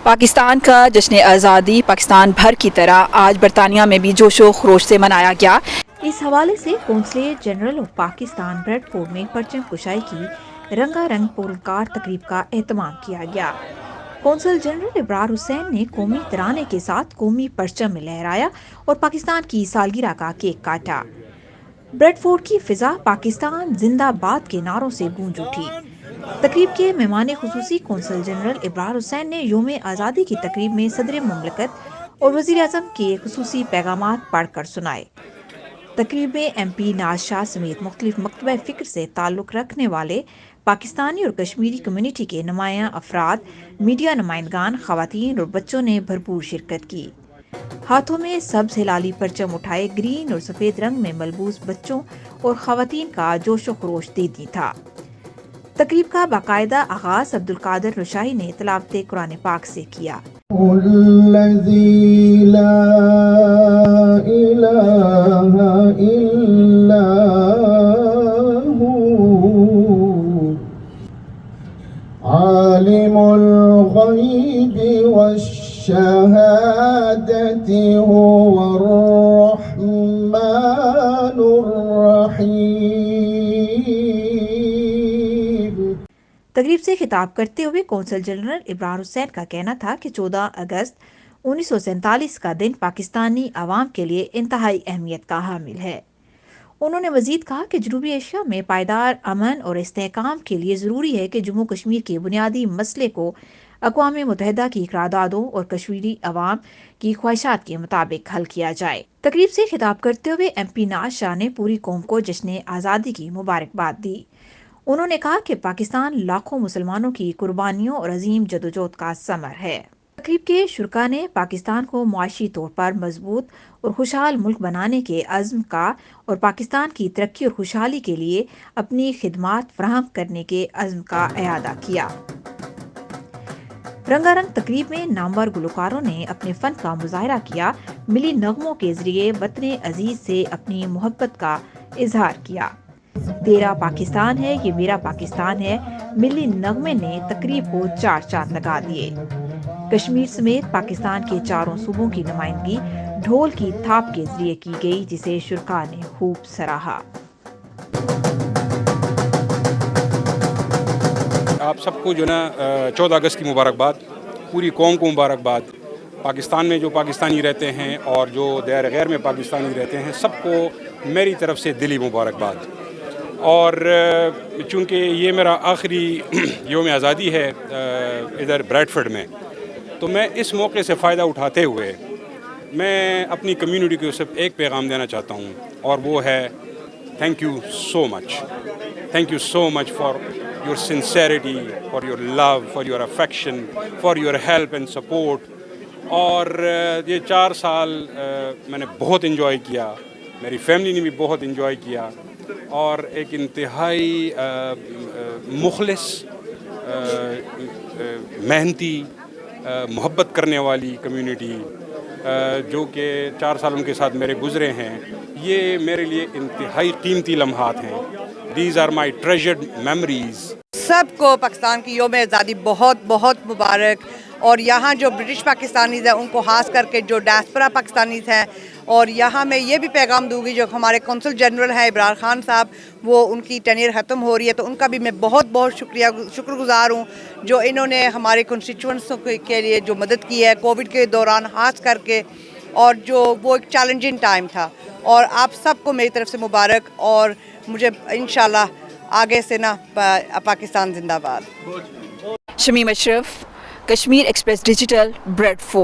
پاکستان کا جشن آزادی پاکستان بھر کی طرح آج برطانیہ میں بھی جوش و خروش سے منایا گیا۔ اس حوالے سے consulate general of Pakistan Bradford میں پرچم کشائی کی رنگا رنگ پرکار تقریب کا اہتمام کیا گیا۔ قونصل جنرل ابرار حسین نے قومی ترانے کے ساتھ قومی پرچم میں لہرایا اور پاکستان کی سالگرہ کا کیک کاٹا۔ بریڈ فورڈ کی فضا پاکستان زندہ باد کے نعروں سے گونج اٹھی۔ تقریب کے مہمان خصوصی قونصل جنرل ابرار حسین نے یوم آزادی کی تقریب میں صدر مملکت اور وزیر اعظم کے خصوصی پیغامات پڑھ کر سنائے۔ تقریب میں ایم پی ناز شاہ سمیت مختلف مکتبہ فکر سے تعلق رکھنے والے پاکستانی اور کشمیری کمیونٹی کے نمایاں افراد، میڈیا نمائندگان، خواتین اور بچوں نے بھرپور شرکت کی۔ ہاتھوں میں سبز ہلالی پرچم اٹھائے گرین اور سفید رنگ میں ملبوس بچوں اور خواتین کا جوش و خروش دیدی تھا۔ تقریب کا باقاعدہ آغاز عبدالقادر رشاہی نے تلاوت قرآن پاک سے کیا۔ الذی لا الہ الا هو عالم الغیب والشہادۃ هو الرحمن الرحیم۔ تقریب سے خطاب کرتے ہوئے قونصل جنرل ابرار حسین کا کہنا تھا کہ 14 اگست 1947 کا دن پاکستانی عوام کے لیے انتہائی اہمیت کا حامل ہے۔ انہوں نے مزید کہا کہ جنوبی ایشیا میں پائیدار امن اور استحکام کے لیے ضروری ہے کہ جموں کشمیر کے بنیادی مسئلے کو اقوام متحدہ کی قراردادوں اور کشمیری عوام کی خواہشات کے مطابق حل کیا جائے۔ تقریب سے خطاب کرتے ہوئے ایم پی ناز شاہ نے پوری قوم کو جشن آزادی کی مبارکباد دی۔ انہوں نے کہا کہ پاکستان لاکھوں مسلمانوں کی قربانیوں اور عظیم جدوجہد کا ثمر ہے۔ تقریب کے شرکاء نے پاکستان کو معاشی طور پر مضبوط اور خوشحال ملک بنانے کے عزم کا اور پاکستان کی ترقی اور خوشحالی کے لیے اپنی خدمات فراہم کرنے کے عزم کا اعادہ کیا۔ رنگا رنگ تقریب میں نامور گلوکاروں نے اپنے فن کا مظاہرہ کیا، ملی نغموں کے ذریعے وطن عزیز سے اپنی محبت کا اظہار کیا۔ تیرا پاکستان ہے یہ میرا پاکستان ہے ملی نغمے نے تقریب کو چار چاند لگا دیے۔ کشمیر سمیت پاکستان کے چاروں صوبوں کی نمائندگی ڈھول کی تھاپ کے ذریعے کی گئی، جسے شرکاء نے خوب سراہا۔ آپ سب کو جو نا 14 اگست کی مبارکباد، پوری قوم کو مبارکباد۔ پاکستان میں جو پاکستانی رہتے ہیں اور جو دائرہ غیر میں پاکستانی رہتے ہیں، سب کو میری طرف سے دلی مبارکباد۔ اور چونکہ یہ میرا آخری یوم آزادی ہے ادھر بریڈ فورڈ میں، تو میں اس موقع سے فائدہ اٹھاتے ہوئے میں اپنی کمیونٹی کو صرف ایک پیغام دینا چاہتا ہوں، اور وہ ہے thank you so much for your sincerity, for your love, for your affection, for your help and support۔ اور یہ 4 سال میں نے بہت انجوائے کیا، میری فیملی نے بھی بہت انجوائے کیا، اور ایک انتہائی مخلص، محنتی، محبت کرنے والی کمیونٹی جو کہ 4 سال ان کے ساتھ میرے گزرے ہیں، یہ میرے لیے انتہائی قیمتی لمحات ہیں۔ These are my treasured memories۔ سب کو پاکستان کی یوم آزادی بہت بہت مبارک، اور یہاں جو برٹش پاکستانیز ہیں ان کو خاص کر کے جو ڈائسپورا پاکستانیز ہیں، اور یہاں میں یہ بھی پیغام دوں گی جو ہمارے قونصل جنرل ہیں ابرار خان صاحب، وہ ان کی ٹینیئر ختم ہو رہی ہے، تو ان کا بھی میں بہت بہت شکر گزار ہوں جو انہوں نے ہمارے کنسٹیچوئنٹسوں کے لیے جو مدد کی ہے کووڈ کے دوران خاص کر کے، اور جو وہ ایک چیلنجنگ ٹائم تھا۔ اور آپ سب کو میری طرف سے مبارک، اور مجھے انشاءاللہ آگے سے نا پاکستان زندہ باد۔ Shamim Ashraf, Kashmir express digital, bread Ford.